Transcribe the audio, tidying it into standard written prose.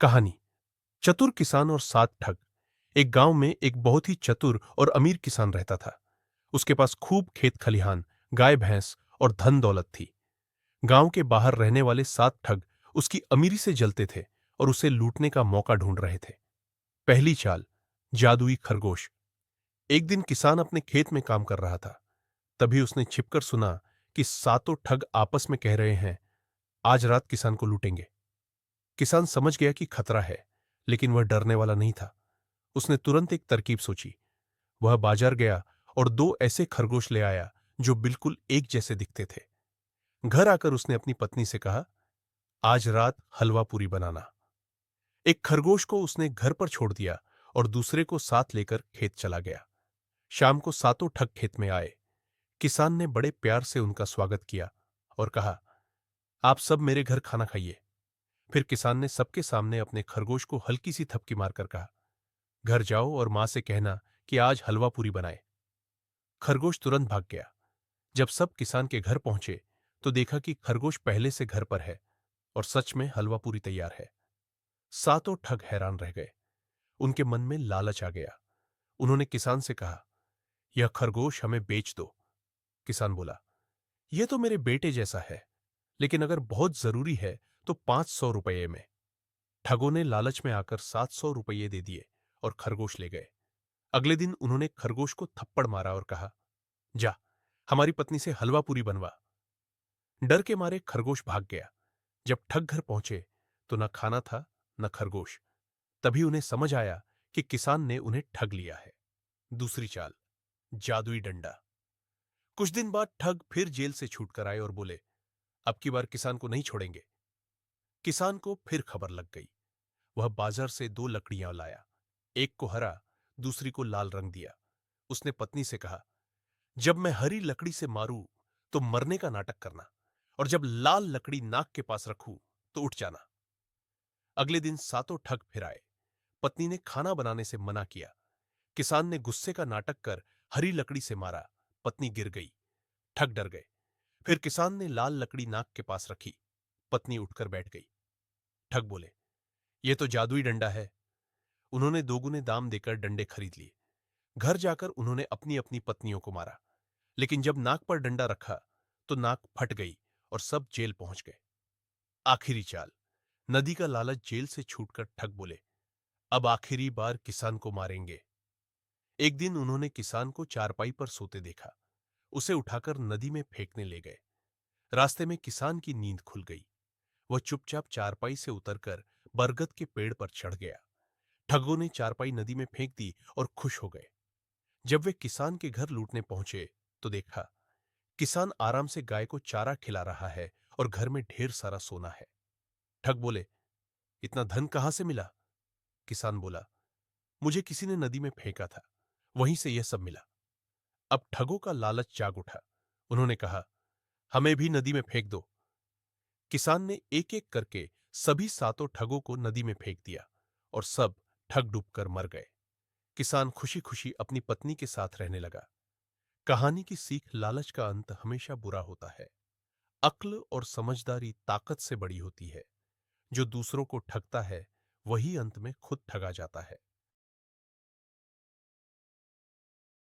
कहानी। चतुर किसान और सात ठग। एक गांव में एक बहुत ही चतुर और अमीर किसान रहता था। उसके पास खूब खेत खलिहान, गाय भैंस और धन दौलत थी। गांव के बाहर रहने वाले सात ठग उसकी अमीरी से जलते थे और उसे लूटने का मौका ढूंढ रहे थे। पहली चाल, जादुई खरगोश। एक दिन किसान अपने खेत में काम कर रहा था। तभी उसने छिपकर सुना कि सातों ठग आपस में कह रहे हैं, आज रात किसान को लूटेंगे। किसान समझ गया कि खतरा है, लेकिन वह डरने वाला नहीं था। उसने तुरंत एक तरकीब सोची। वह बाजार गया और दो ऐसे खरगोश ले आया जो बिल्कुल एक जैसे दिखते थे। घर आकर उसने अपनी पत्नी से कहा, आज रात हलवा पूरी बनाना। एक खरगोश को उसने घर पर छोड़ दिया और दूसरे को साथ लेकर खेत चला गया। शाम को सातों ठग खेत में आए। किसान ने बड़े प्यार से उनका स्वागत किया और कहा, आप सब मेरे घर खाना खाइए। फिर किसान ने सबके सामने अपने खरगोश को हल्की सी थपकी मारकर कहा, घर जाओ और मां से कहना कि आज हलवा पूरी बनाए। खरगोश तुरंत भाग गया। जब सब किसान के घर पहुंचे तो देखा कि खरगोश पहले से घर पर है और सच में हलवा पूरी तैयार है। सातों ठग हैरान रह गए। उनके मन में लालच आ गया। उन्होंने किसान से कहा, यह खरगोश हमें बेच दो। किसान बोला, यह तो मेरे बेटे जैसा है, लेकिन अगर बहुत जरूरी है तो 500 रुपये में। ठगों ने लालच में आकर 700 रुपये दे दिए और खरगोश ले गए। अगले दिन उन्होंने खरगोश को थप्पड़ मारा और कहा, जा, हमारी पत्नी से हलवा पूरी बनवा। डर के मारे खरगोश भाग गया। जब ठग घर पहुंचे तो न खाना था न खरगोश। तभी उन्हें समझ आया कि किसान ने उन्हें ठग लिया है। दूसरी चाल, जादुई डंडा। कुछ दिन बाद ठग फिर जेल से छूटकर आए और बोले, अब की बार किसान को नहीं छोड़ेंगे। किसान को फिर खबर लग गई। वह बाजार से दो लकड़ियां लाया। एक को हरा, दूसरी को लाल रंग दिया। उसने पत्नी से कहा, जब मैं हरी लकड़ी से मारूं तो मरने का नाटक करना, और जब लाल लकड़ी नाक के पास रखूं तो उठ जाना। अगले दिन सातों ठग फिर आए। पत्नी ने खाना बनाने से मना किया। किसान ने गुस्से का नाटक कर हरी लकड़ी से मारा। पत्नी गिर गई। ठग डर गए। फिर किसान ने लाल लकड़ी नाक के पास रखी। पत्नी उठकर बैठ गई। ठग बोले, यह तो जादुई डंडा है। उन्होंने दोगुने दाम देकर डंडे खरीद लिए। घर जाकर उन्होंने अपनी अपनी पत्नियों को मारा, लेकिन जब नाक पर डंडा रखा तो नाक फट गई और सब जेल पहुंच गए। आखिरी चाल, नदी का लालच। जेल से छूटकर ठग बोले, अब आखिरी बार किसान को मारेंगे। एक दिन उन्होंने किसान को चारपाई पर सोते देखा। उसे उठाकर नदी में फेंकने ले गए। रास्ते में किसान की नींद खुल गई। वह चुपचाप चारपाई से उतरकर बरगद के पेड़ पर चढ़ गया। ठगों ने चारपाई नदी में फेंक दी और खुश हो गए। जब वे किसान के घर लूटने पहुंचे तो देखा, किसान आराम से गाय को चारा खिला रहा है और घर में ढेर सारा सोना है। ठग बोले, इतना धन कहां से मिला? किसान बोला, मुझे किसी ने नदी में फेंका था, वहीं से यह सब मिला। अब ठगों का लालच जाग उठा। उन्होंने कहा, हमें भी नदी में फेंक दो। किसान ने एक एक करके सभी सातों ठगों को नदी में फेंक दिया और सब ठग डूबकर मर गए। किसान खुशी खुशी अपनी पत्नी के साथ रहने लगा। कहानी की सीख, लालच का अंत हमेशा बुरा होता है। अक्ल और समझदारी ताकत से बड़ी होती है। जो दूसरों को ठगता है वही अंत में खुद ठगा जाता है।